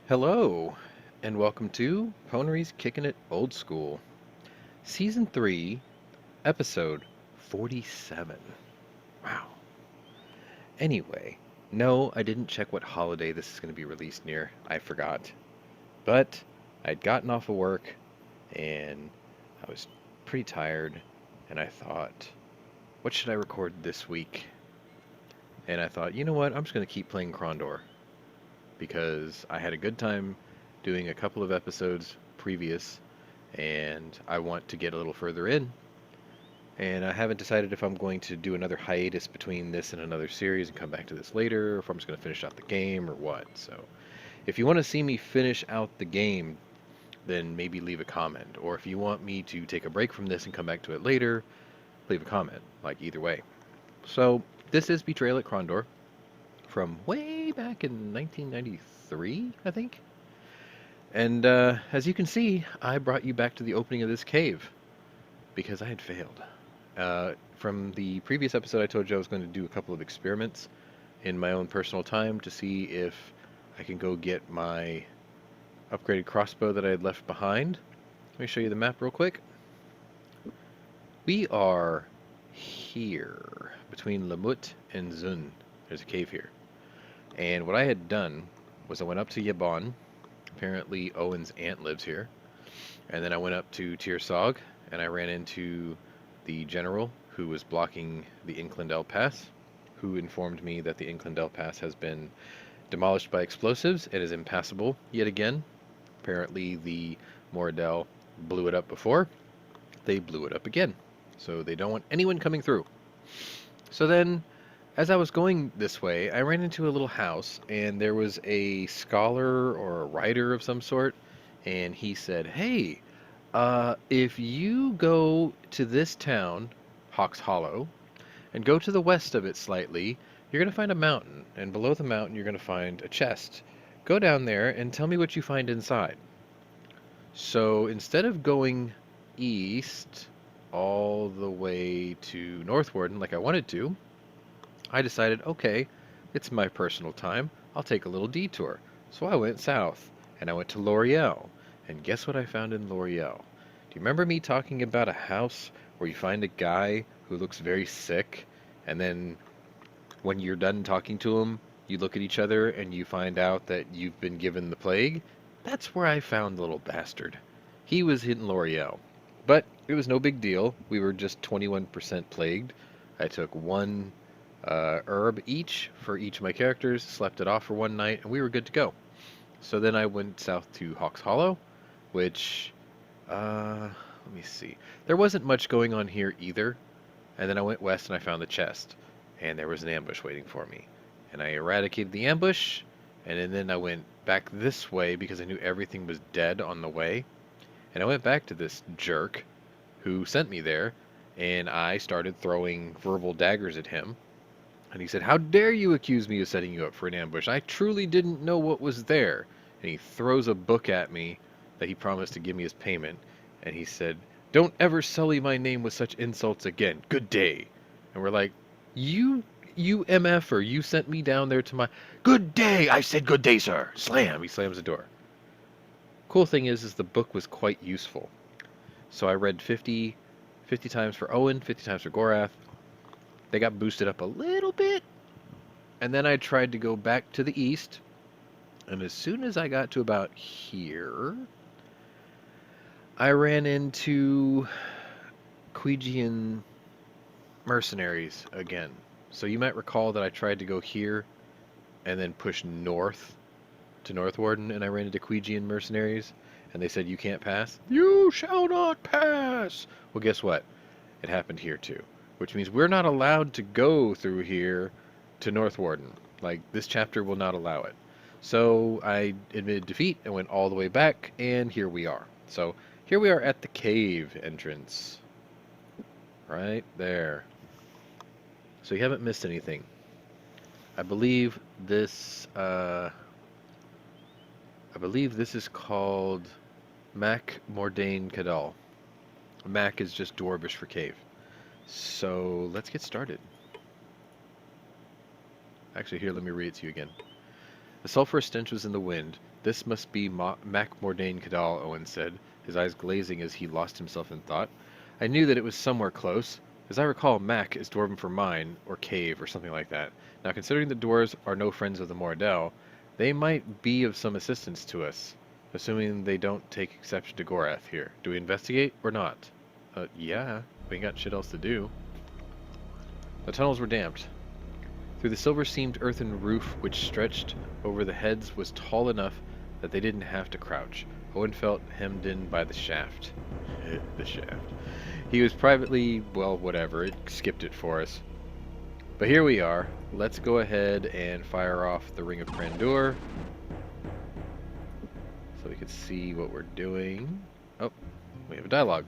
Hello, and welcome to Pwnery's Kicking It Old School, Season 3, Episode 47. Wow. Anyway, no, I didn't check what holiday this is going to be released near. I forgot. But I'd gotten off of work, and I was pretty tired, and I thought, what should I record this week? And I thought, you know what, I'm just going to keep playing Krondor, because I had a good time doing a couple of episodes previous, and I want to get a little further in. And I haven't decided if I'm going to do another hiatus between this and another series and come back to this later, or if I'm just going to finish out the game or what. So, if you want to see me finish out the game, then maybe leave a comment. Or if you want me to take a break from this and come back to it later, leave a comment. Like, either way. So, this is Betrayal at Krondor from way back in 1993, I think. And as you can see, I brought you back to the opening of this cave because I had failed. From the previous episode, I told you I was going to do a couple of experiments in my own personal time to see if I can go get my upgraded crossbow that I had left behind. Let me show you the map real quick. We are here between Lamut and Zun. There's a cave here. And what I had done was I went up to Yabon. Apparently Owen's aunt lives here. And then I went up to Tirsog, and I ran into the general who was blocking the Inklindel Pass, who informed me that the Inklindel Pass has been demolished by explosives and is impassable yet again. Apparently the Moradel blew it up before. They blew it up again. So they don't want anyone coming through. So then, as I was going this way, I ran into a little house, and there was a scholar or a writer of some sort, and he said, "Hey, if you go to this town, Hawks Hollow, and go to the west of it slightly, you're going to find a mountain, and below the mountain you're going to find a chest. Go down there and tell me what you find inside." So instead of going east all the way to North Warden like I wanted to, I decided, okay, it's my personal time. I'll take a little detour. So I went south, and I went to L'Oreal. And guess what I found in L'Oreal? Do you remember me talking about a house where you find a guy who looks very sick, and then when you're done talking to him, you look at each other and you find out that you've been given the plague? That's where I found the little bastard. He was in L'Oreal. But it was no big deal. We were just 21% plagued. I took one herb each for each of my characters, slept it off for one night, and we were good to go. So then I went south to Hawks Hollow, which, let me see. There wasn't much going on here either. And then I went west and I found the chest, and there was an ambush waiting for me. And I eradicated the ambush, and then I went back this way because I knew everything was dead on the way. And I went back to this jerk who sent me there, and I started throwing verbal daggers at him. And he said, "How dare you accuse me of setting you up for an ambush? I truly didn't know what was there." And he throws a book at me that he promised to give me as payment. And he said, "Don't ever sully my name with such insults again. Good day." And we're like, you MFer, you sent me down there to my... "Good day! I said good day, sir." Slam! He slams the door. Cool thing is the book was quite useful. So I read 50 times for Owen, 50 times for Gorath. They got boosted up a little bit. And then I tried to go back to the east. And as soon as I got to about here, I ran into Quegian mercenaries again. So you might recall that I tried to go here and then push north to North Warden, and I ran into Quegian mercenaries, and they said, "You can't pass." "You shall not pass!" Well, guess what? It happened here too, which means we're not allowed to go through here to North Warden. Like, this chapter will not allow it. So I admitted defeat and went all the way back, and here we are. So here we are at the cave entrance. Right there. So you haven't missed anything. I believe this is called Mac Mordain Kadal. Mac is just Dwarvish for cave. So let's get started. Actually, here, let me read it to you again. The sulphurous stench was in the wind. This must be Mac Mordain Cadal, Owen said, his eyes glazing as he lost himself in thought. I knew that it was somewhere close. As I recall, Mac is Dwarven for mine, or cave, or something like that. Now, considering the dwarves are no friends of the Mordell, they might be of some assistance to us, assuming they don't take exception to Gorath here. Do we investigate, or not? Yeah. We ain't got shit else to do. The tunnels were damped. Through the silver-seamed earthen roof which stretched over the heads was tall enough that they didn't have to crouch. Owen felt hemmed in by the shaft. The shaft. He was privately, well, whatever, it skipped it for us. But here we are. Let's go ahead and fire off the Ring of Crandur, so we can see what we're doing. Oh, we have a dialogue.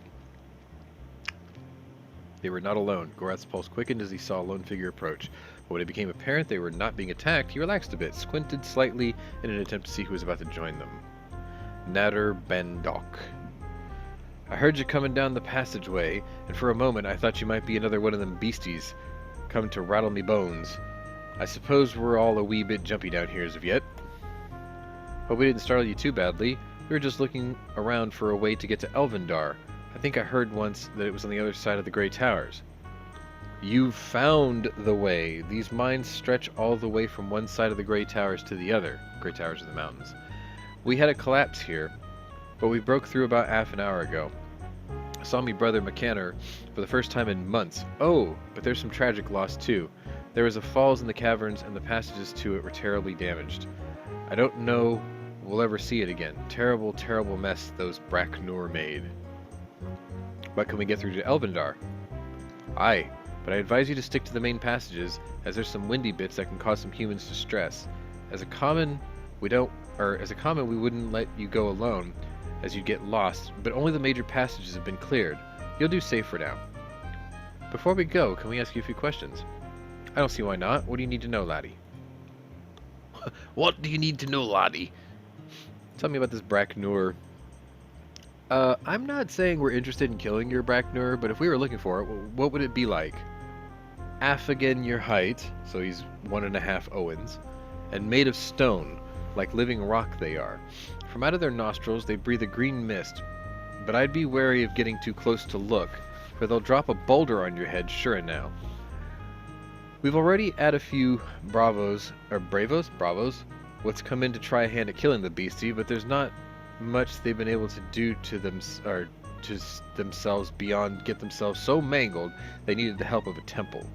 They were not alone. Gorath's pulse quickened as he saw a lone figure approach. But when it became apparent they were not being attacked, he relaxed a bit, squinted slightly in an attempt to see who was about to join them. Nader Ben-Dok. I heard you coming down the passageway, and for a moment I thought you might be another one of them beasties, come to rattle me bones. I suppose we're all a wee bit jumpy down here as of yet. Hope we didn't startle you too badly. We were just looking around for a way to get to Elvendar. I think I heard once that it was on the other side of the Grey Towers. You found the way. These mines stretch all the way from one side of the Grey Towers to the other. Grey Towers of the mountains. We had a collapse here, but we broke through about half an hour ago. I saw me brother McCanner for the first time in months. Oh, but there's some tragic loss too. There was a falls in the caverns and the passages to it were terribly damaged. I don't know we'll ever see it again. Terrible, terrible mess those Braknur made. But can we get through to Elvendar? Aye, but I advise you to stick to the main passages, as there's some windy bits that can cause some humans distress. As a common, we wouldn't let you go alone, as you'd get lost, but only the major passages have been cleared. You'll do safe for now. Before we go, can we ask you a few questions? I don't see why not. What do you need to know, laddie? What do you need to know, laddie? Tell me about this Braknur. I'm not saying we're interested in killing your Braknur, but if we were looking for it, what would it be like? Affigan your height, so he's 1.5 Owens, and made of stone, like living rock they are. From out of their nostrils they breathe a green mist, but I'd be wary of getting too close to look, for they'll drop a boulder on your head sure enow. We've already had a few bravos, what's come in to try a hand at killing the beastie, but there's not much they've been able to do to themselves beyond get themselves so mangled they needed the help of a temple.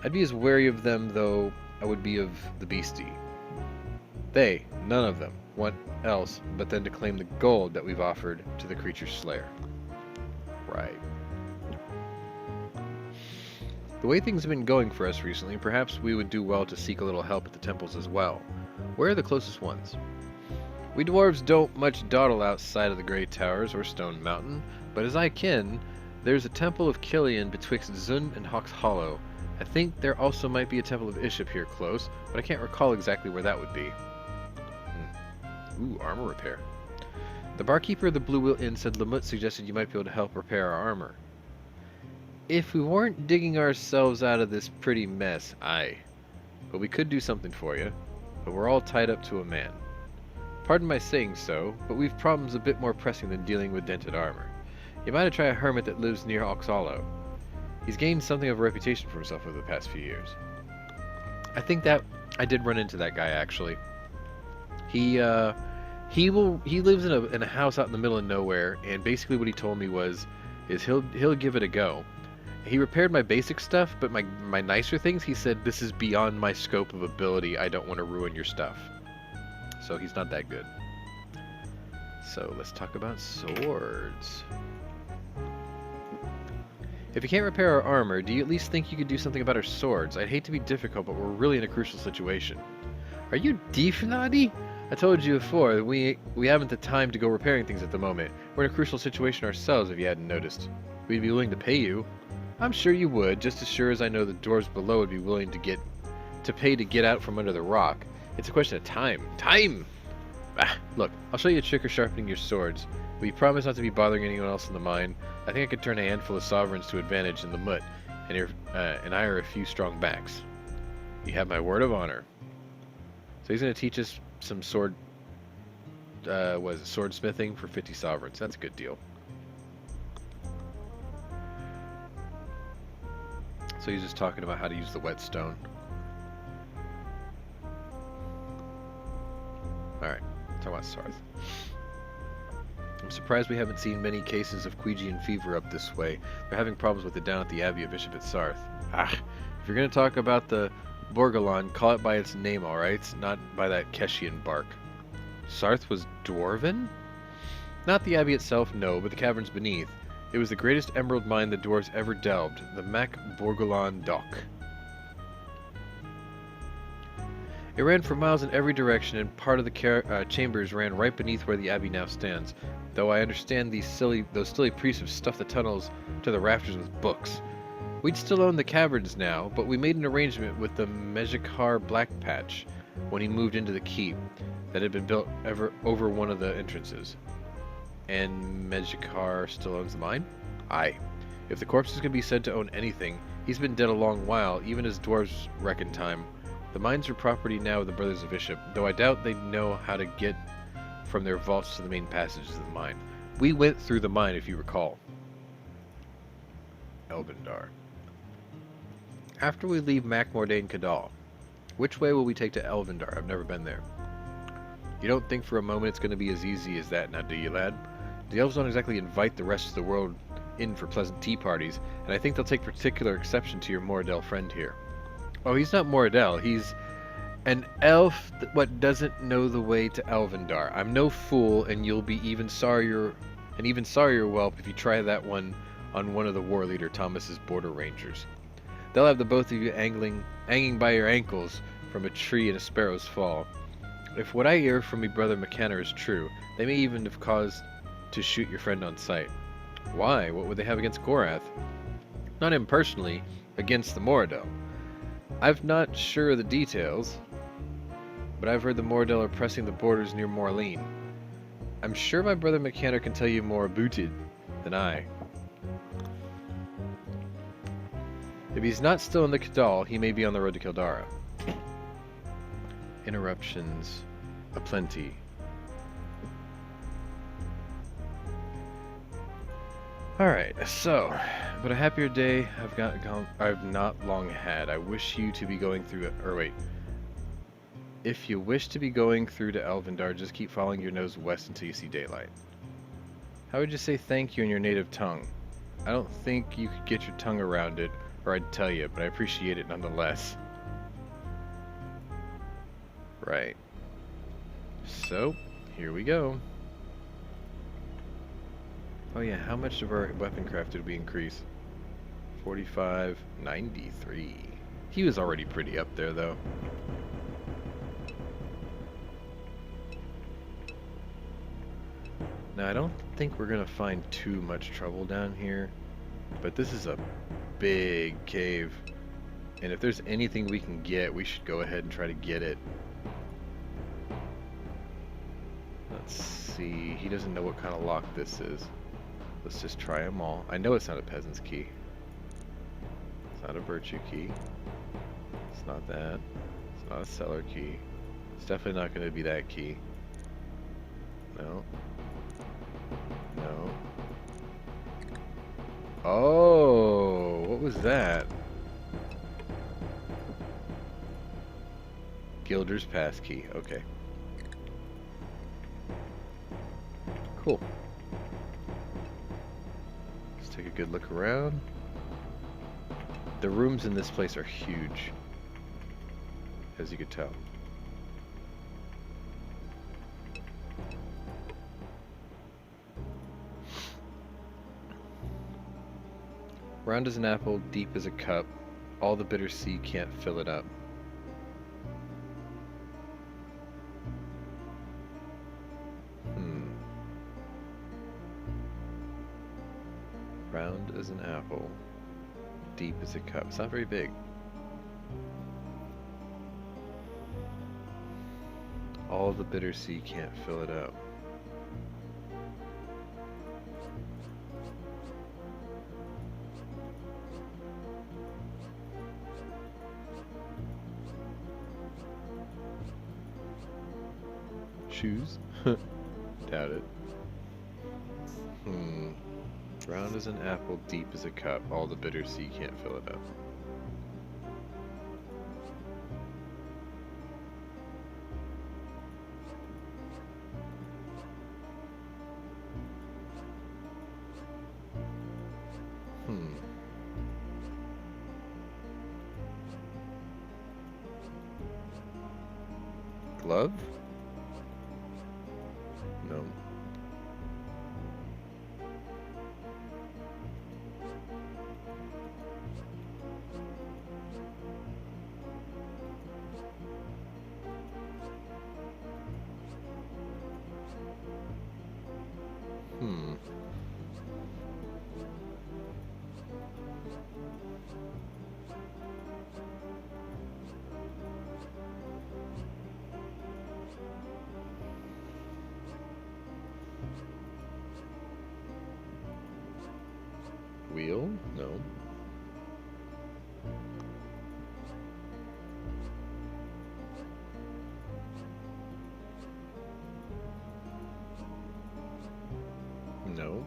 I'd be as wary of them though I would be of the beastie. They, none of them, want else but then to claim the gold that we've offered to the creature's slayer. Right. The way things have been going for us recently, perhaps we would do well to seek a little help at the temples as well. Where are the closest ones? We dwarves don't much dawdle outside of the Grey Towers or Stone Mountain, but as I ken, there's a temple of Killian betwixt Zund and Hawk's Hollow. I think there also might be a temple of Iship here close, but I can't recall exactly where that would be. Ooh, armor repair. The barkeeper of the Blue Wheel Inn said Lamut suggested you might be able to help repair our armor. If we weren't digging ourselves out of this pretty mess, aye. But we could do something for you, but we're all tied up to a man. Pardon my saying so, but we've problems a bit more pressing than dealing with dented armor. You might have tried a hermit that lives near Oxalo. He's gained something of a reputation for himself over the past few years. I think that I did run into that guy actually. He lives in a house out in the middle of nowhere, and basically what he told me is he'll give it a go. He repaired my basic stuff, but my nicer things, he said, this is beyond my scope of ability. I don't want to ruin your stuff. So he's not that good. So let's talk about swords. If you can't repair our armor, do you at least think you could do something about our swords? I'd hate to be difficult, but we're really in a crucial situation. Are you deaf-naughty? I told you before, we haven't the time to go repairing things at the moment. We're in a crucial situation ourselves, if you hadn't noticed. We'd be willing to pay you. I'm sure you would, just as sure as I know the dwarves below would be willing to pay to get out from under the rock. It's a question of time. Time! Look, I'll show you a trick of sharpening your swords. Will you promise not to be bothering anyone else in the mine? I think I could turn a handful of sovereigns to advantage in the Mut, and hire a few strong backs. You have my word of honor. So he's going to teach us some sword was it swordsmithing for 50 sovereigns. That's a good deal. So he's just talking about how to use the whetstone. Alright, talk about Sarth. I'm surprised we haven't seen many cases of Queegian fever up this way. They're having problems with it down at the Abbey of Bishop at Sarth. Ah, if you're going to talk about the Borgolon, call it by its name, alright? Not by that Keshian bark. Sarth was dwarven? Not the Abbey itself, no, but the caverns beneath. It was the greatest emerald mine the dwarves ever delved, the Mac Borgolon Dock. It ran for miles in every direction, and part of the chambers ran right beneath where the abbey now stands. Though I understand those silly priests have stuffed the tunnels to the rafters with books. We'd still own the caverns now, but we made an arrangement with the Mejikar Blackpatch when he moved into the keep that had been built over one of the entrances. And Mejikar still owns the mine? Aye. If the corpse is going to be said to own anything, he's been dead a long while, even as dwarves reckon time. The mines are property now of the Brothers of Bishop, though I doubt they know how to get from their vaults to the main passages of the mine. We went through the mine, if you recall. Elvendar. After we leave Mac Mordain Kadal, which way will we take to Elvendar? I've never been there. You don't think for a moment it's going to be as easy as that, now do you, lad? The elves don't exactly invite the rest of the world in for pleasant tea parties, and I think they'll take particular exception to your Moradel friend here. Oh, he's not Moradel. He's an elf that doesn't know the way to Elvendar. I'm no fool, and you'll be even sorrier whelp if you try that one on one of the war leader Thomas's border rangers. They'll have the both of you hanging by your ankles from a tree in a sparrow's fall. If what I hear from me brother McKenna is true, they may even have cause to shoot your friend on sight. Why? What would they have against Gorath? Not him personally, against the Moradel. I'm not sure of the details, but I've heard the Moradel are pressing the borders near Morleen. I'm sure my brother McKenna can tell you more about it than I. If he's not still in the Kadal, he may be on the road to Kildara. Interruptions aplenty. Alright, so, but a happier day I've not long had. I wish you to be going through, if you wish to be going through to Elvendar, just keep following your nose west until you see daylight. How would you say thank you in your native tongue? I don't think you could get your tongue around it, or I'd tell you, but I appreciate it nonetheless. Right. So, here we go. Oh yeah, how much of our weapon craft did we increase? 45, 93. He was already pretty up there though. Now I don't think we're gonna find too much trouble down here, but this is a big cave, and if there's anything we can get, we should go ahead and try to get it. Let's see, he doesn't know what kind of lock this is. Let's just try them all. I know it's not a peasant's key. It's not a virtue key. It's not that. It's not a cellar key. It's definitely not going to be that key. No. No. Oh, what was that? Gilder's passkey. Okay. Cool. Take a good look around. The rooms in this place are huge, as you could tell. Round as an apple, deep as a cup, all the bitter sea can't fill it up. Round as an apple, deep as a cup. It's not very big. All the bitter sea can't fill it up. Shoes? doubt it. Round as an apple, deep as a cup. All the bitter sea can't fill it up. Glove? No. Wheel? No. No.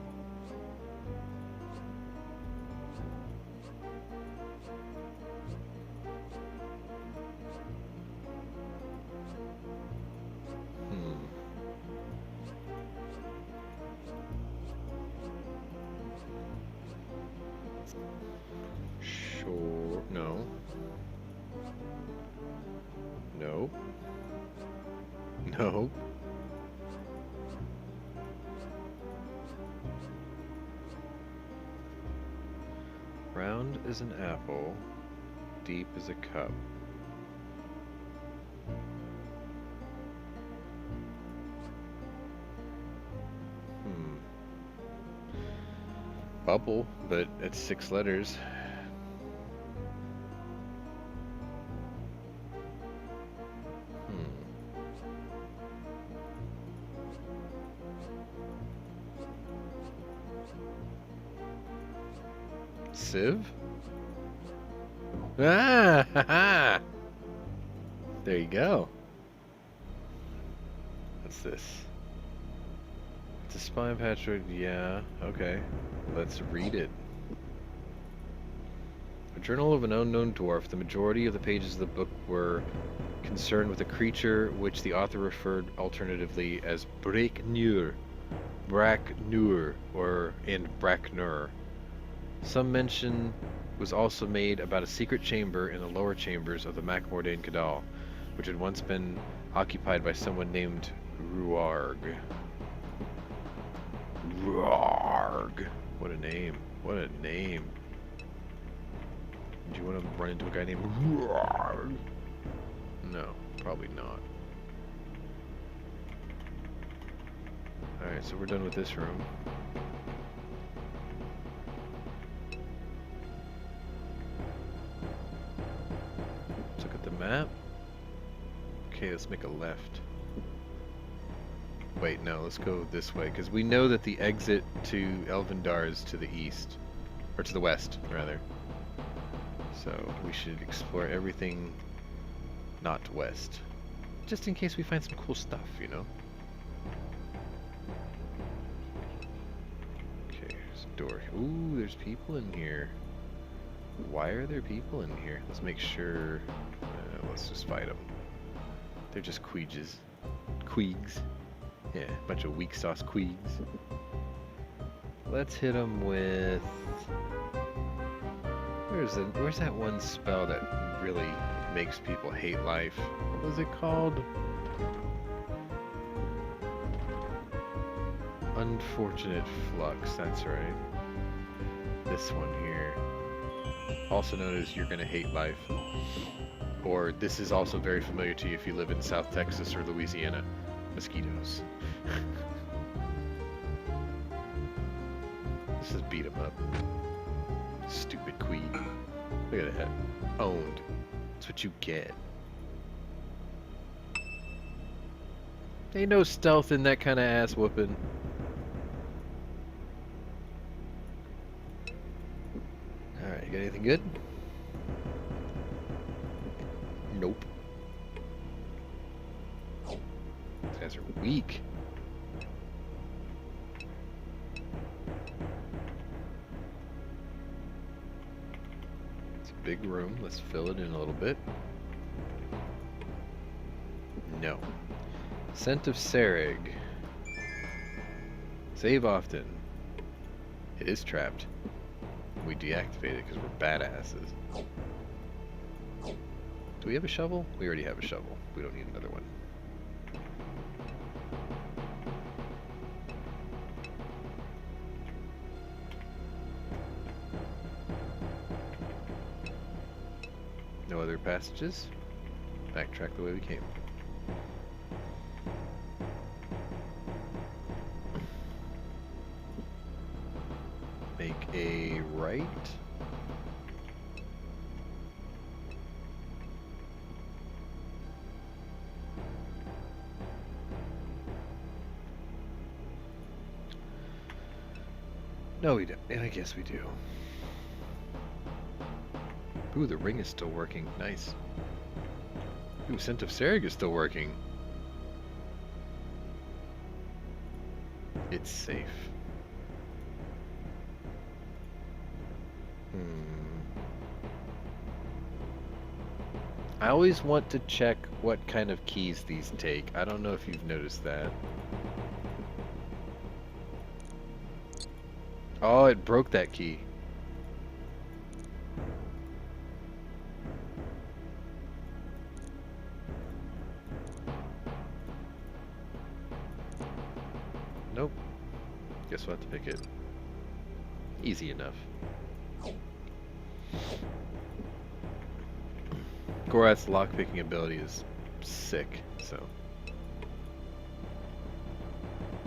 Sure. No. No. No. Round as an apple, deep as a cup. Bubble, but it's 6 letters. Sieve? Ah! Ha, ha. There you go. What's this? It's a spine patchwork. Yeah, okay. Let's read it. A journal of an unknown dwarf. The majority of the pages of the book were concerned with a creature which the author referred alternatively as Braknur, and Braknur. Some mention was also made about a secret chamber in the lower chambers of the Macmordain Cadal, which had once been occupied by someone named Ruarg. Ruarg! What a name. What a name. Do you want to run into a guy named Ruarg? No, probably not. Alright, so we're done with this room. Let's look at the map. Okay, let's make a left. Wait, no, let's go this way, because we know that the exit to Elvendar is to the east. Or to the west, rather. So, we should explore everything not west. Just in case we find some cool stuff, you know? Okay, there's a door. Ooh, there's people in here. Why are there people in here? Let's make sure... let's just fight them. They're just queeges. Queegs. Yeah, a bunch of weak sauce queegs. Let's hit them with... Where's that one spell that really makes people hate life? What was it called? Unfortunate Flux, that's right. This one here. Also known as You're Gonna Hate Life. Or this is also very familiar to you if you live in South Texas or Louisiana. Mosquitoes. Let's just beat them up. Stupid queen. Look at that. Owned. That's what you get. Ain't no stealth in that kind of ass whooping. Alright, you got anything good? Nope. These guys are weak. big room. Let's fill it in a little bit. No. Scent of Sereg. Save often. It is trapped. We deactivate it because we're badasses. Do we have a shovel? We already have a shovel. We don't need another one. No other passages? Backtrack the way we came. Make a right. No, we don't. I guess we do. Ooh, the ring is still working. Nice. Ooh, Scent of Sereg is still working. It's safe. I always want to check what kind of keys these take. I don't know if you've noticed that. Oh, it broke that key. Nope. Guess we'll have to pick it. Easy enough. Gorath's lockpicking ability is sick, so.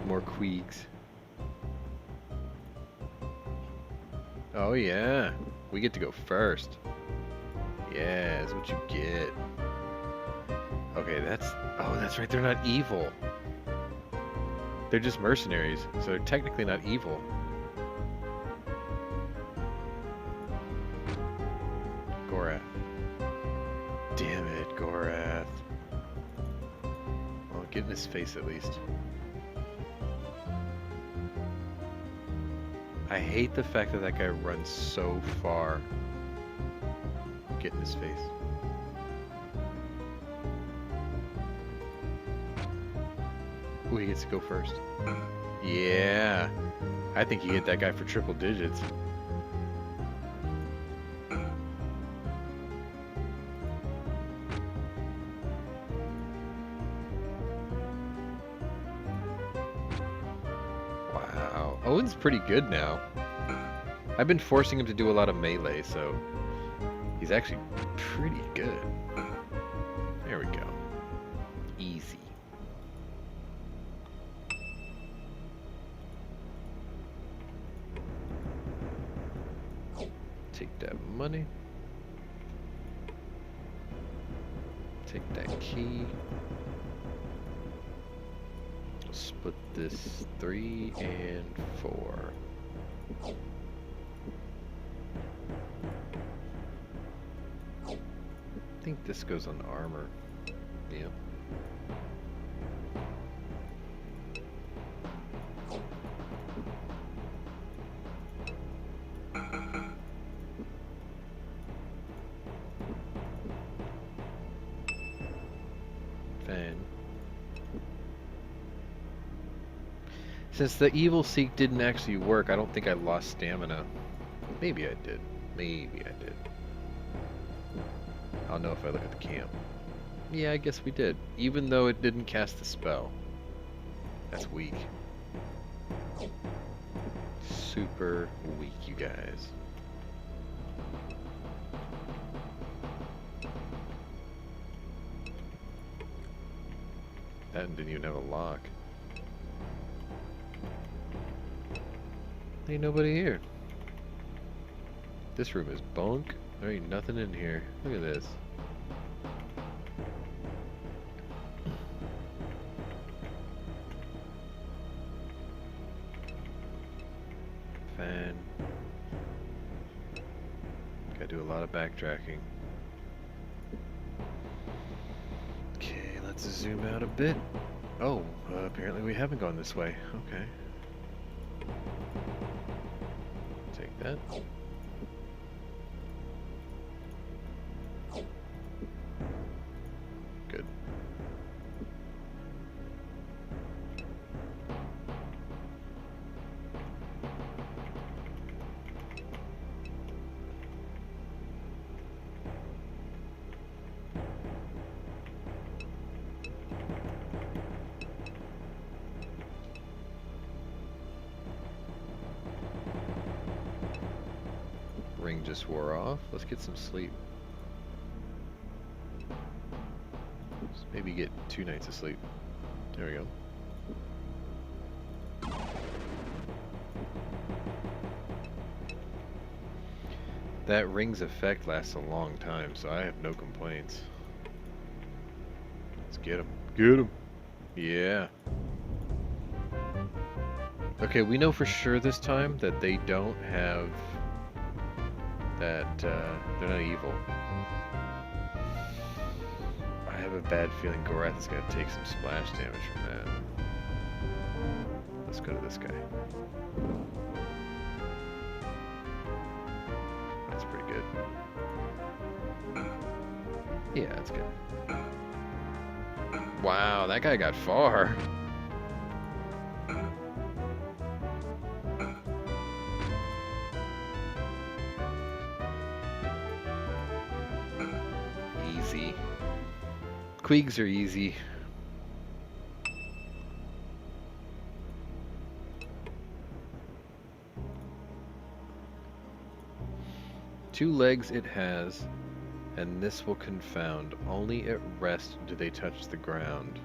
More Queegs. Oh yeah, we get to go first. Yeah, that's what you get. Okay, oh, that's right, they're not evil. They're just mercenaries, so they're technically not evil. Gorath. Damn it, Gorath. Well, get in his face at least. I hate the fact that guy runs so far. Get in his face. Ooh, he gets to go first. Yeah. I think you hit that guy for triple digits. Wow. Owen's pretty good now. I've been forcing him to do a lot of melee, so he's actually pretty good. There we go. Easy. Take that money. Take that key. Split this 3 and 4. I think this goes on armor. Yeah. Fan. Since the evil seek didn't actually work, I don't think I lost stamina. Maybe I did. Maybe I did. I'll know if I look at the camp. Yeah, I guess we did. Even though it didn't cast the spell. That's weak. Super weak, you guys. That didn't even have a lock. Ain't nobody here. This room is bunk. There ain't nothing in here. Look at this. Fan. Gotta do a lot of backtracking. Okay, let's zoom out a bit. Oh, apparently we haven't gone this way. Okay. Take that. Ring just wore off. Let's get some sleep. Let's maybe get 2 nights of sleep. There we go. That ring's effect lasts a long time, so I have no complaints. Let's get him. Get him. Yeah. Okay, we know for sure this time that they don't have that, they're not evil. I have a bad feeling Gorath is going to take some splash damage from that. Let's go to this guy. That's pretty good. Yeah, that's good. Wow, that guy got far. Easy. Queegs are easy. Two legs it has, and this will confound. Only at rest do they touch the ground.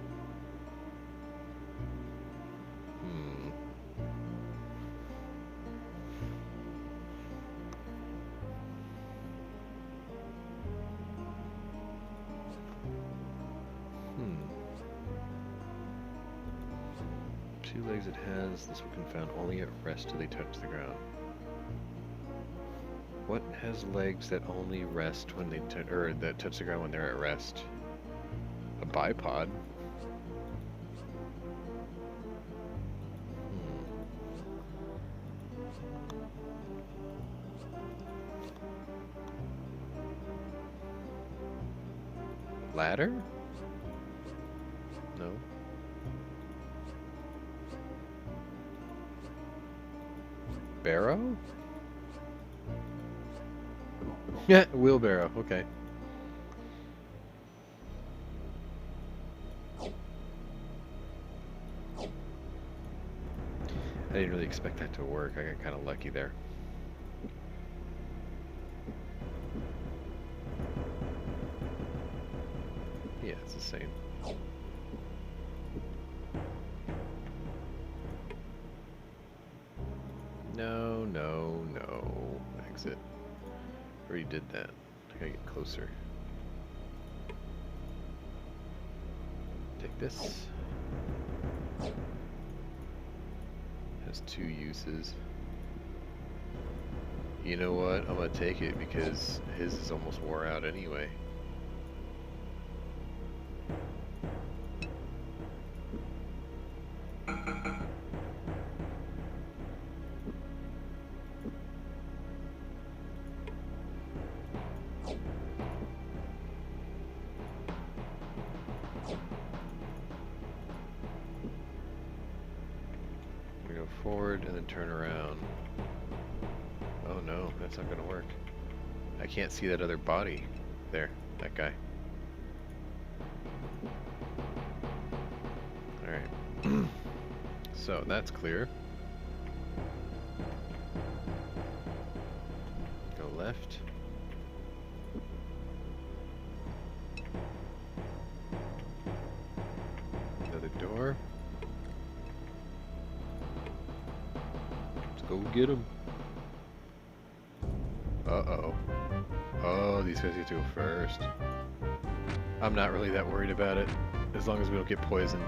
Two legs it has, this will confound. Only at rest do they touch the ground. What has legs that only rest when they that touch the ground when they're at rest? A bipod. Ladder? No. Barrow? Yeah, wheelbarrow, okay. I didn't really expect that to work. I got kind of lucky there. Yeah, it's the same. No, no, no. Exit. Already did that. I gotta get closer. Take this. Has 2 uses. You know what? I'm gonna take it because his is almost wore out anyway. Forward and then turn around. Oh no, that's not gonna work. I can't see that other body. There, that guy. Alright. So that's clear. Go left. Another door. Go get him. Uh-oh. Oh, these guys get to go first. I'm not really that worried about it, as long as we don't get poisoned.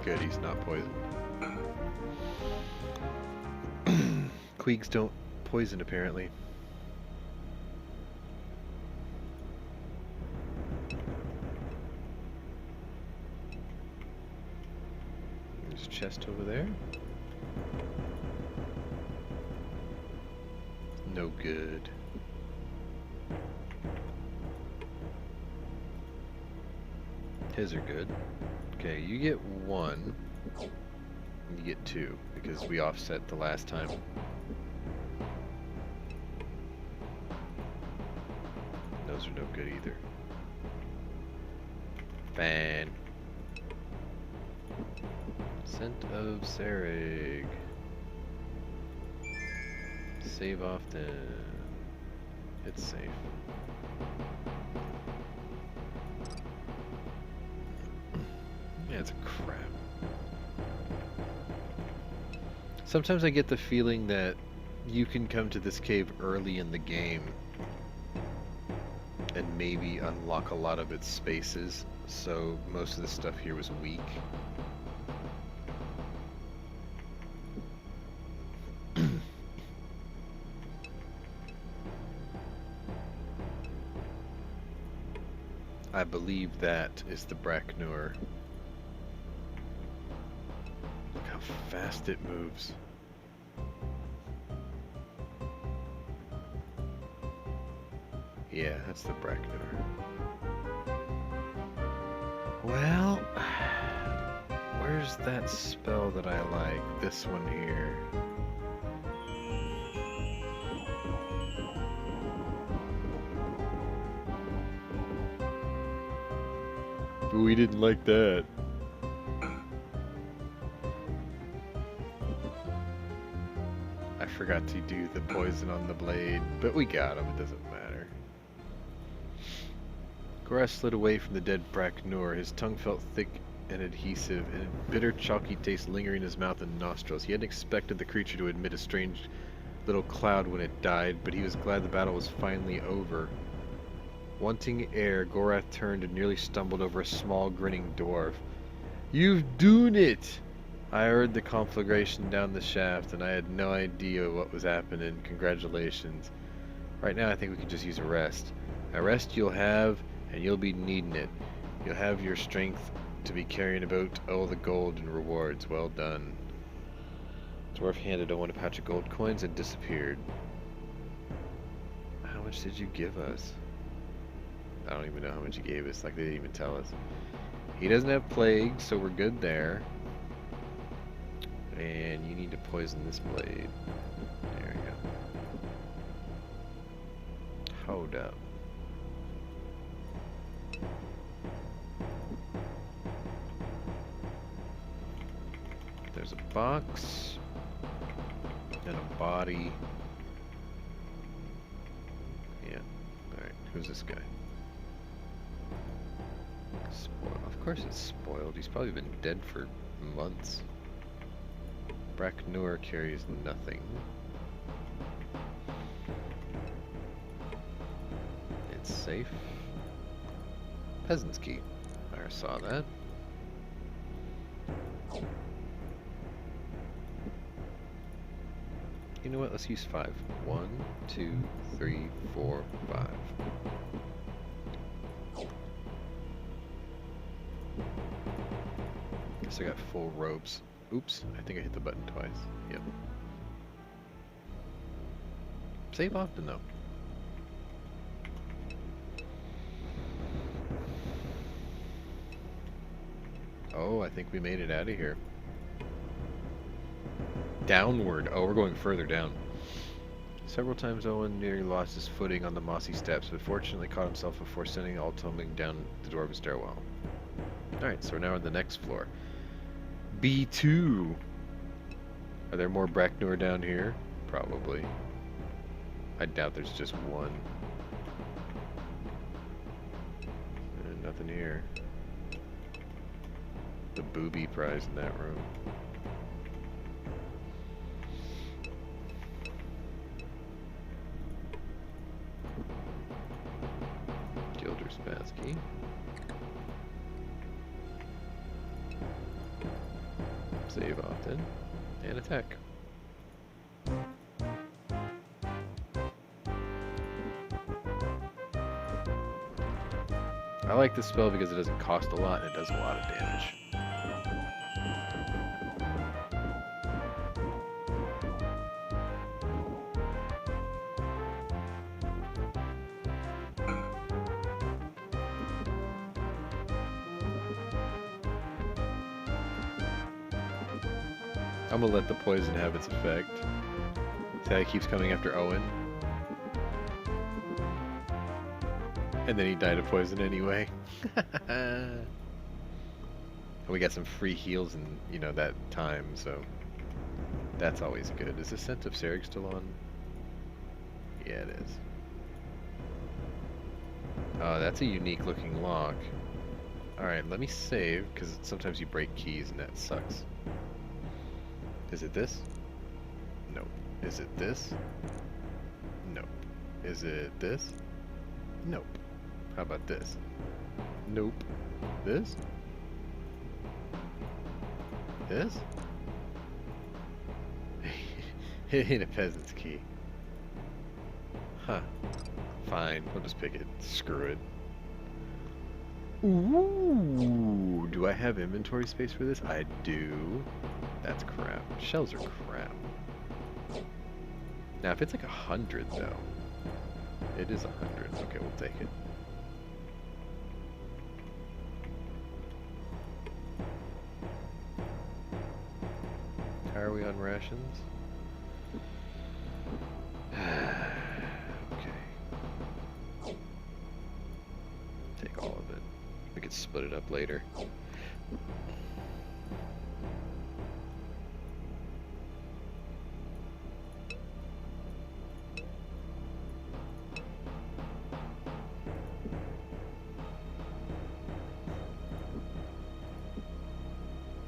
Good, he's not poisoned. Queegs don't poison, apparently. There's a chest over there. No good. His are good. Okay, you get 1. And you get 2, because we offset the last time. those are no good either. Fan. Scent of Serig. Save often. It's safe. Yeah, it's a crap. Sometimes I get the feeling that you can come to this cave early in the game and maybe unlock a lot of its spaces, so most of the stuff here was weak. I believe that is the Pwnery. Look how fast it moves. Yeah, that's the Pwnery. Well, where's that spell that I like? This one here. We didn't like that. I forgot to do the poison on the blade, but we got him, it doesn't matter. Gorath slid away from the dead Pwnery. His tongue felt thick and adhesive, and a bitter, chalky taste lingering in his mouth and nostrils. He hadn't expected the creature to emit a strange little cloud when it died, but he was glad the battle was finally over. Wanting air, Gorath turned and nearly stumbled over a small, grinning dwarf. "You've done it!" I heard the conflagration down the shaft, and I had no idea what was happening. Congratulations. Right now, I think we can just use a rest. A rest you'll have, and you'll be needing it. You'll have your strength to be carrying about all the gold and rewards. Well done. Dwarf handed Owen a patch of gold coins and disappeared. How much did you give us? I don't even know how much he gave us, like they didn't even tell us. He doesn't have plague, so we're good there. And you need to poison this blade. There we go. Hold up. There's a box and a body. Yeah. Alright, who's this guy? Spoiled. Of course it's spoiled. He's probably been dead for months. Pwnery carries nothing. It's safe. Peasant's key. I saw that. You know what? Let's use 5. 1, 2, 3, 4, 5. Guess I got full ropes. Oops, I think I hit the button twice. Yep. Save often though. Oh, I think we made it out of here. Downward. Oh, we're going further down. Several times Owen nearly lost his footing on the mossy steps, but fortunately caught himself before sending all tumbling down the dwarven stairwell. Alright, so we're now on the next floor. B2. Are there more Pwnery down here? Probably. I doubt there's just one. And nothing here. The booby prize in that room. Gilder's Basky. Save often. And attack. I like this spell because it doesn't cost a lot and it does a lot of damage. I'm gonna let the poison have its effect. See how he keeps coming after Owen? And then he died of poison anyway. We got some free heals in, you know, that time, so that's always good. Is the Scent of Serig still on? Yeah, it is. Oh, that's a unique looking lock. Alright, let me save, because sometimes you break keys and that sucks. Is it this? Nope. Is it this? Nope. Is it this? Nope. How about this? Nope. This? This? It ain't a peasant's key. Huh. Fine, we'll just pick it. Screw it. Ooh, do I have inventory space for this? I do. That's crap. Shells are crap. Now, if it's like 100, though. It is 100. Okay, we'll take it. How are we on rations? Okay. Take all of it. We could split it up later.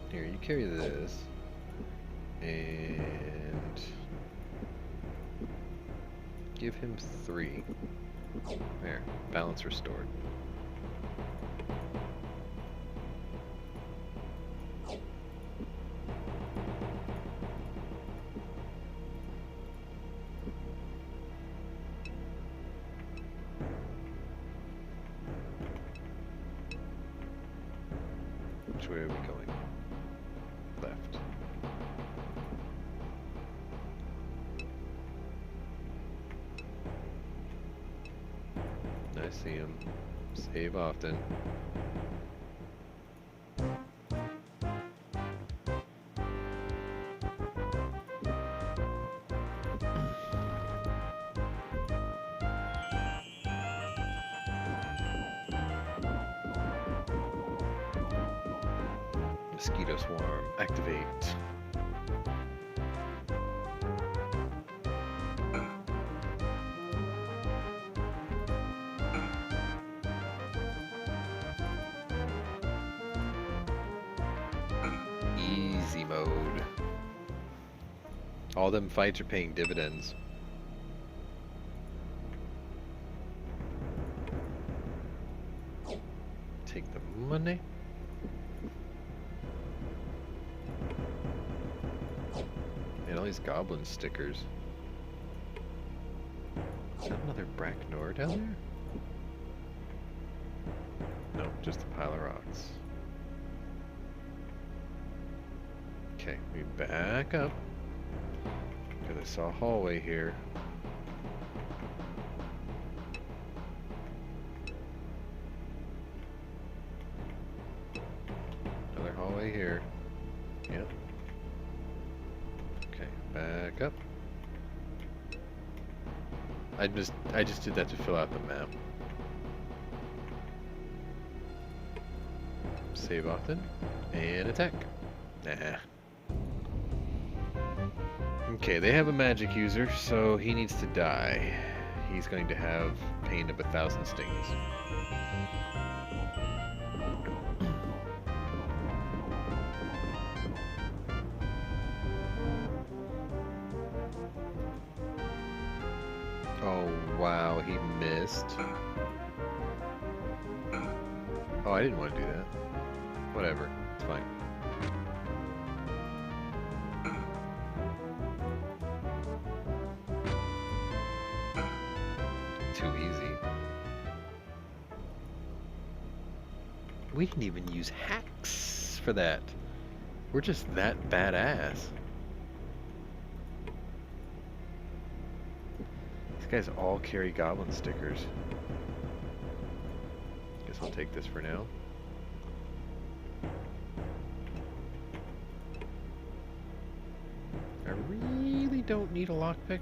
Here, you carry this. And give him 3. There, balance restored. Which way are we going? Left. I see him. Save often. Mosquito swarm, activate. Easy mode. All them fights are paying dividends. Take the money. And all these goblin stickers. Is that another Bracknor down there? No, just a pile of rocks. Okay, we back up. Because I saw a hallway here. Another hallway here. Yep. Okay, back up. I just did that to fill out the map. Save often and attack. Nah. Okay, they have a magic user, so he needs to die. He's going to have pain of 1,000 stings. Oh, wow, he missed. Oh, I didn't want to do that. Whatever, it's fine. Too easy. We didn't even use hacks for that. We're just that badass. These guys all carry goblin stickers. Guess I'll take this for now. I really don't need a lockpick.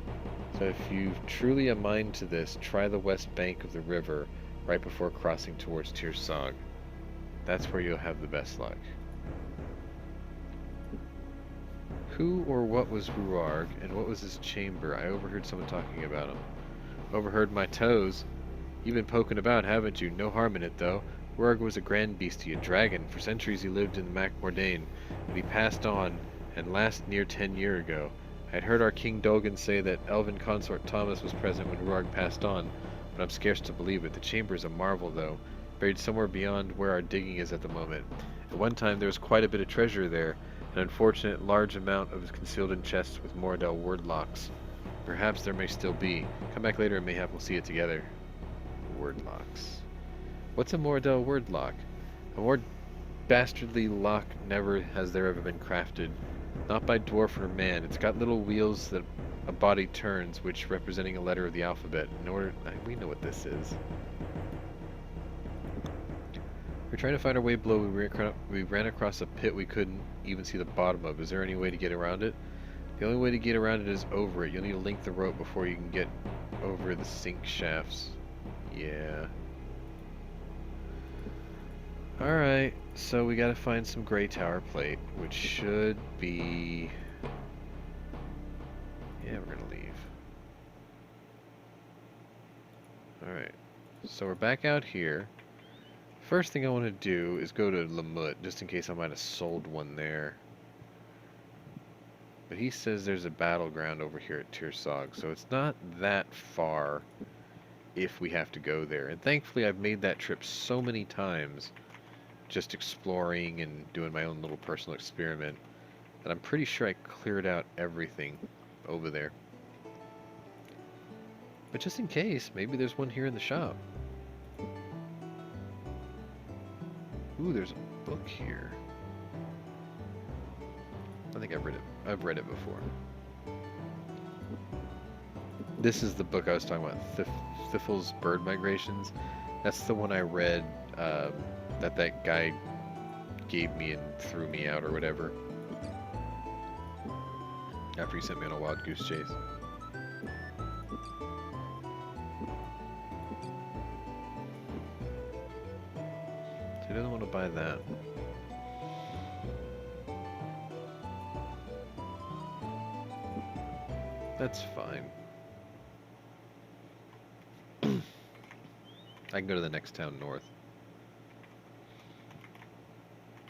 So if you've truly a mind to this, try the west bank of the river right before crossing towards Tirsog. That's where you'll have the best luck. Who or what was Ruarg, and what was his chamber? I overheard someone talking about him. Overheard my toes. You've been poking about, haven't you? No harm in it, though. Ruarg was a grand beastie, a dragon. For centuries he lived in the Mac Mordain, but he passed on, and last near 10 year ago. I had heard our King Dolgan say that elven consort Thomas was present when Ruarg passed on, but I'm scarce to believe it. The chamber is a marvel, though, buried somewhere beyond where our digging is at the moment. At one time there was quite a bit of treasure there, an unfortunate large amount of it concealed in chests with Moradel word locks. Perhaps there may still be. Come back later and mayhap we'll see it together. Word locks. What's a Moradel word lock? A more dastardly lock never has there ever been crafted. Not by dwarf or man. It's got little wheels that a body turns, which representing a letter of the alphabet. In order, we know what this is. We're trying to find our way below. We ran across a pit we couldn't even see the bottom of. Is there any way to get around it? The only way to get around it is over it. You'll need to link the rope before you can get over the sink shafts. Yeah. Alright, so we gotta find some Grey Tower plate, which should be... Yeah, we're gonna leave. Alright, so we're back out here. First thing I want to do is go to Lamut, just in case I might have sold one there. But he says there's a battleground over here at Tirsog, so it's not that far if we have to go there. And thankfully I've made that trip so many times, just exploring and doing my own little personal experiment, that I'm pretty sure I cleared out everything over there. But just in case, maybe there's one here in the shop. Ooh, there's a book here. I think I've read it before. This is the book I was talking about, Thifl's Bird Migrations. That's the one I read that guy gave me and threw me out or whatever. After he sent me on a wild goose chase. So he doesn't want to buy that. That's fine. I can go to the next town north.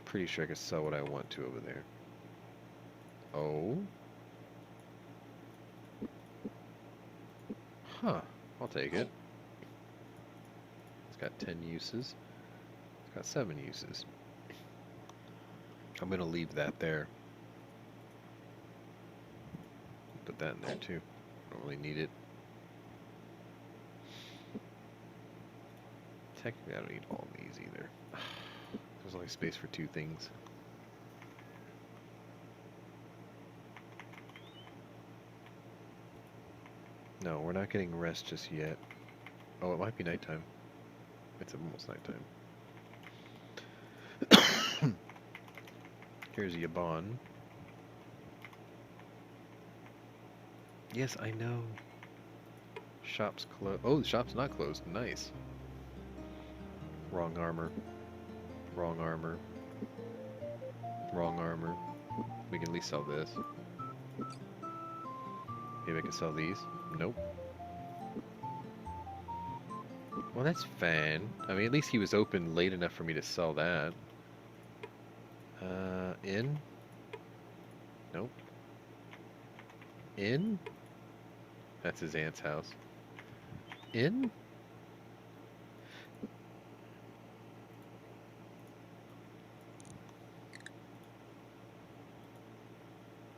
Pretty sure I can sell what I want to over there. Oh? Huh. I'll take it. It's got 10 uses. It's got 7 uses. I'm going to leave that there. Put that in there too. Don't really need it. Technically, I don't need all these either. There's only space for 2 things. No, we're not getting rest just yet. Oh, it might be nighttime. It's almost nighttime. Here's Yabon. Yes, I know. Shop's closed. Oh, the shop's not closed. Nice. Wrong armor. Wrong armor. Wrong armor. We can at least sell this. Maybe I can sell these. Nope. Well, that's fine. I mean, at least he was open late enough for me to sell that. Inn? Nope. Inn? That's his aunt's house. Inn?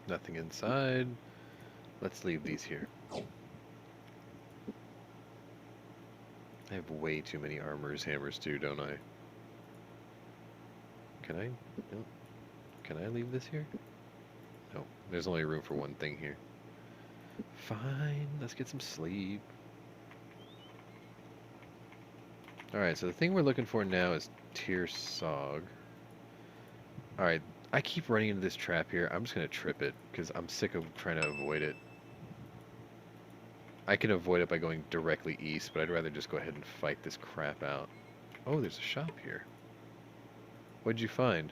Nothing inside. Let's leave these here. I have way too many armors, hammers too, don't I? Can I? No. Can I leave this here? No. There's only room for one thing here. Fine. Let's get some sleep. Alright, so the thing we're looking for now is Tirsog. Alright, I keep running into this trap here. I'm just going to trip it, because I'm sick of trying to avoid it. I can avoid it by going directly east, but I'd rather just go ahead and fight this crap out. Oh, there's a shop here. What'd you find?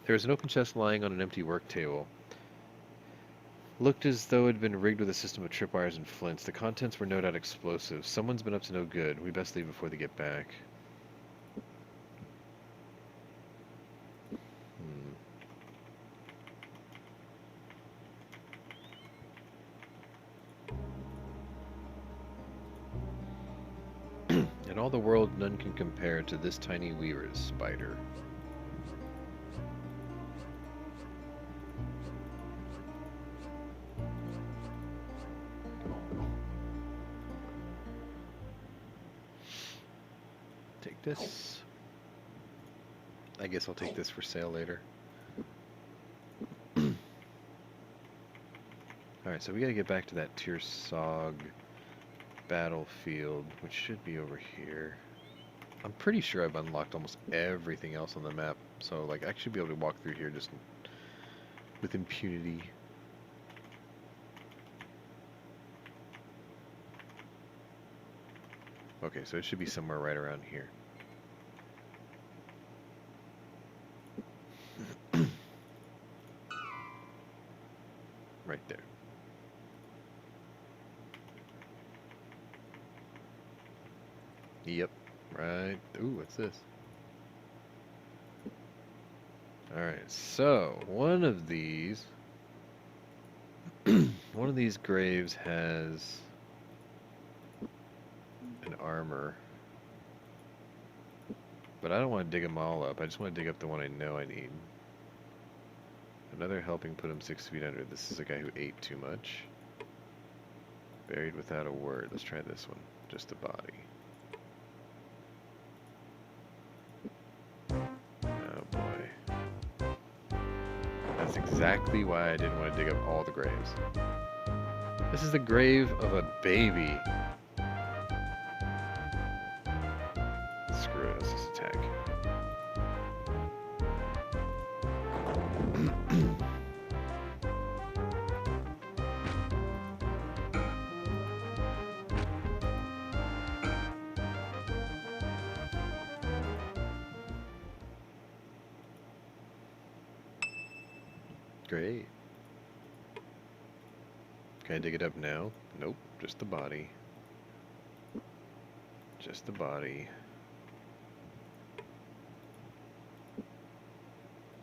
There was an open chest lying on an empty work table. Looked as though it had been rigged with a system of tripwires and flints. The contents were no doubt explosives. Someone's been up to no good. We best leave before they get back. In all the world, none can compare to this tiny weaver's spider. Take this. I guess I'll take this for sale later. Alright, so we gotta get back to that Tirsog battlefield, which should be over here. I'm pretty sure I've unlocked almost everything else on the map, so like I should be able to walk through here just with impunity. Okay, so it should be somewhere right around here. Right there. Yep, right. Ooh, what's this? Alright, so one of these graves has an armor. But I don't want to dig them all up. I just want to dig up the one I know I need. Another helping put him 6 feet under. This is a guy who ate too much. Buried without a word. Let's try this one. Just a body. Oh boy. That's exactly why I didn't want to dig up all the graves. This is the grave of a baby. Screw it, let's just attack. Great. Can I dig it up now? Nope, just the body. Just the body.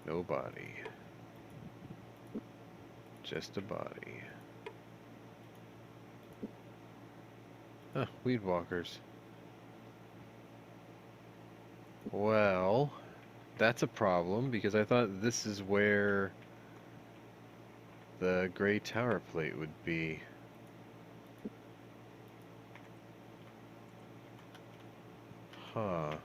No body. Just a body. Huh, weed walkers. Well, that's a problem because I thought this is where the gray tower plate would be. Huh.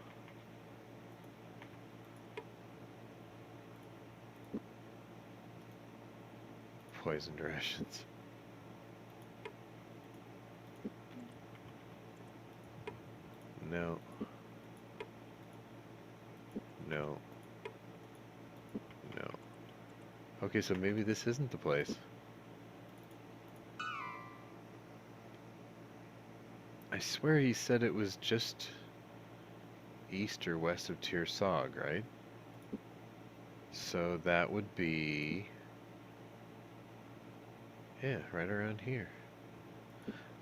Poisoned rations. No. No. No. Okay, so maybe this isn't the place. I swear he said it was just east or west of Tirsog, right? So that would be... yeah, right around here.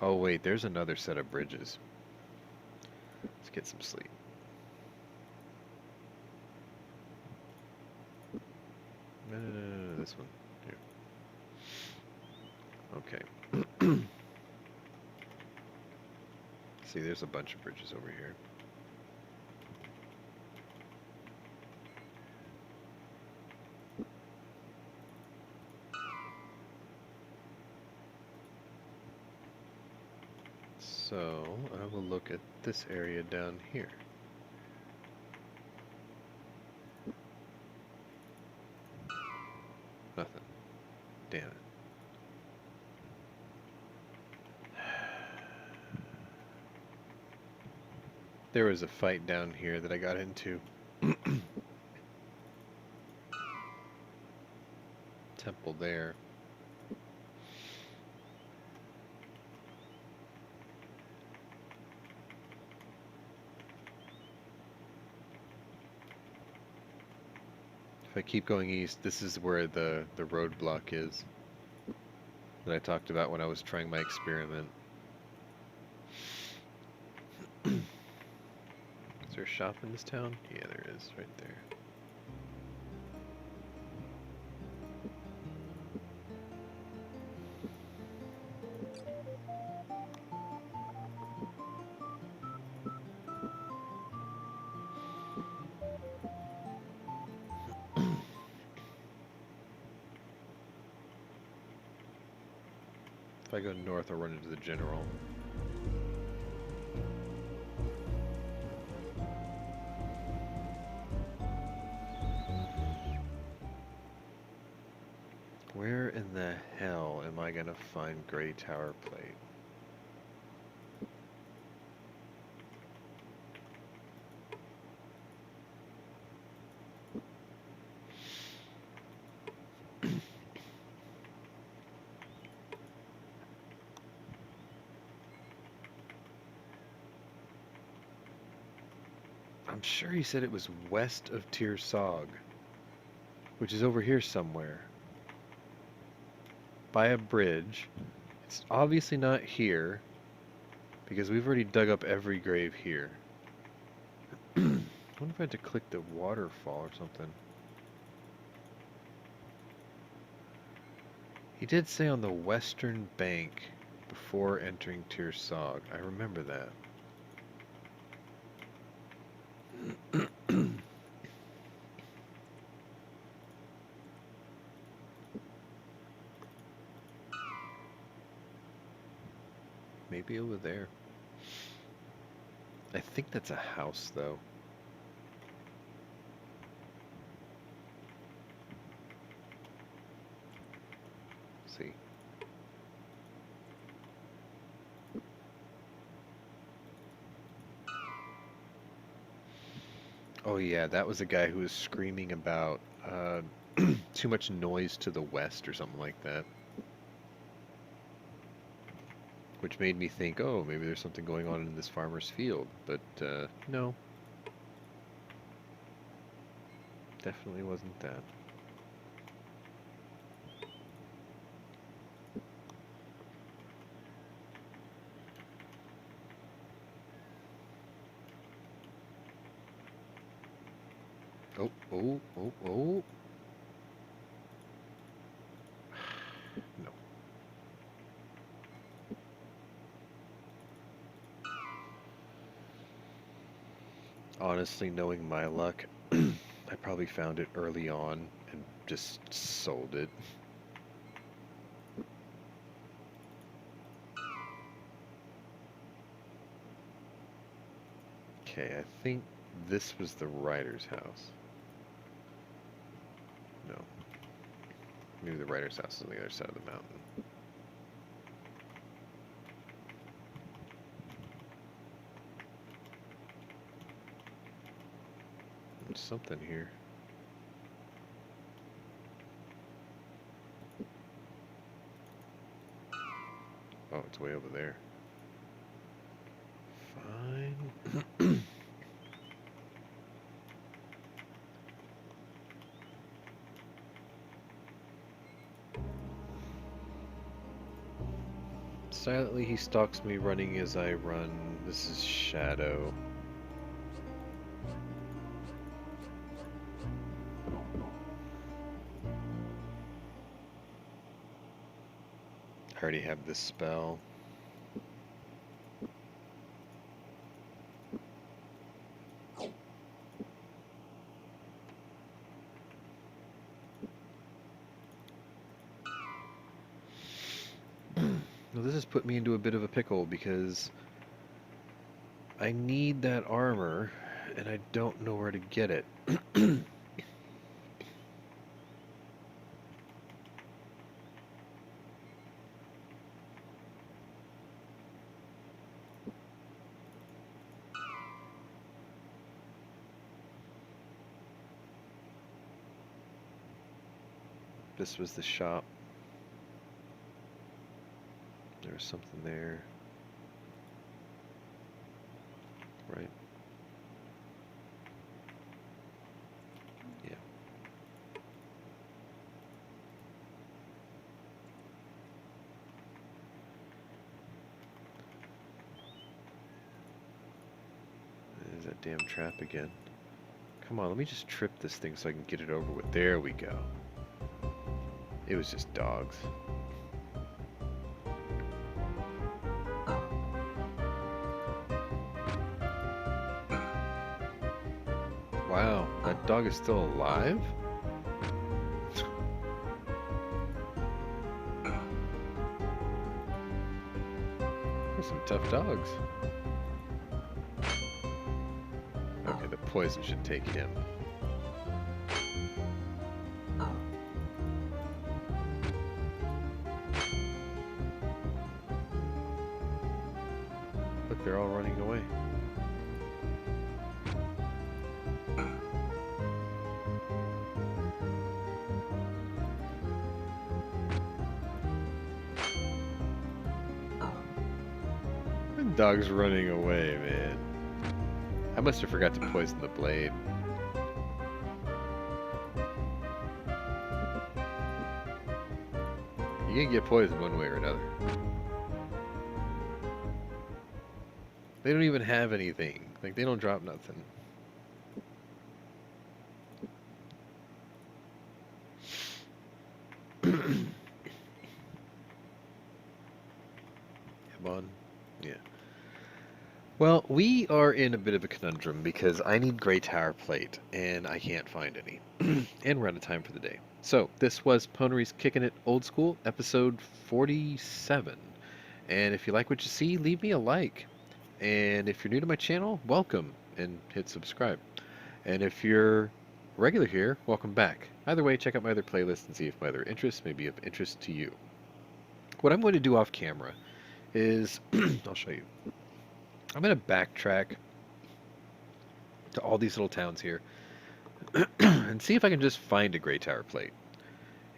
Oh wait, there's another set of bridges. Let's get some sleep. No, this one. Here. Okay. See, there's a bunch of bridges over here. So, I will look at this area down here. Nothing. Damn it. There was a fight down here that I got into. Temple there. If I keep going east, this is where the roadblock is that I talked about when I was trying my experiment. Is there a shop in this town? Yeah, there is, right there. If I go north, I'll run into the general. Where in the hell am I gonna find Gray Tower Plate? I'm sure he said it was west of Tirsog, which is over here somewhere. By a bridge. It's obviously not here, because we've already dug up every grave here. I wonder if I had to click the waterfall or something. He did say on the western bank before entering Tirsog. I remember that. Maybe over there. I think that's a house, though. Let's see. Oh yeah, that was the guy who was screaming about too much noise to the west or something like that. Which made me think, oh, maybe there's something going on in this farmer's field. But no, definitely wasn't that. Oh, oh, oh, oh. No. Honestly, knowing my luck, I probably found it early on and just sold it. Okay, I think this was the writer's house. No. Maybe the writer's house is on the other side of the mountain. There's something here. Oh, it's way over there. Fine. Silently he stalks me running as I run. This is Shadow. I already have this spell. Well, this has put me into a bit of a pickle because I need that armor and I don't know where to get it. This was the shop. There was something there. Right? Yeah. that damn trap again. Come on, let me just trip this thing so I can get it over with. There we go. It was just dogs. Wow, that dog is still alive? Those are some tough dogs. Okay, the poison should take him. Look, they're all running away. The dog's running away, man. I must have forgot to poison the blade. You can get poisoned one way or another. They don't even have anything. Like, they don't drop nothing. Come on. Yeah. Well, we are in a bit of a conundrum because I need Grey Tower Plate, and I can't find any. And we're out of time for the day. So, this was Pwnery's Kicking It Old School, episode 47. And if you like what you see, leave me a like. And if you're new to my channel, welcome and hit subscribe. And if you're regular here, welcome back. Either way, check out my other playlist and see if my other interests may be of interest to you. What I'm going to do off camera is, I'll show you. I'm going to backtrack to all these little towns here and see if I can just find a Grey Tower Plate.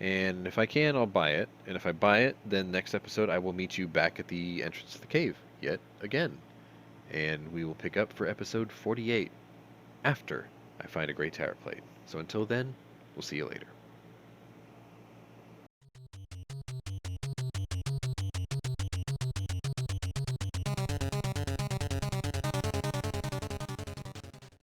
And if I can, I'll buy it. And if I buy it, then next episode I will meet you back at the entrance to the cave yet again. And we will pick up for episode 48 after I find a Grey Tower Plate. So until then, we'll see you later.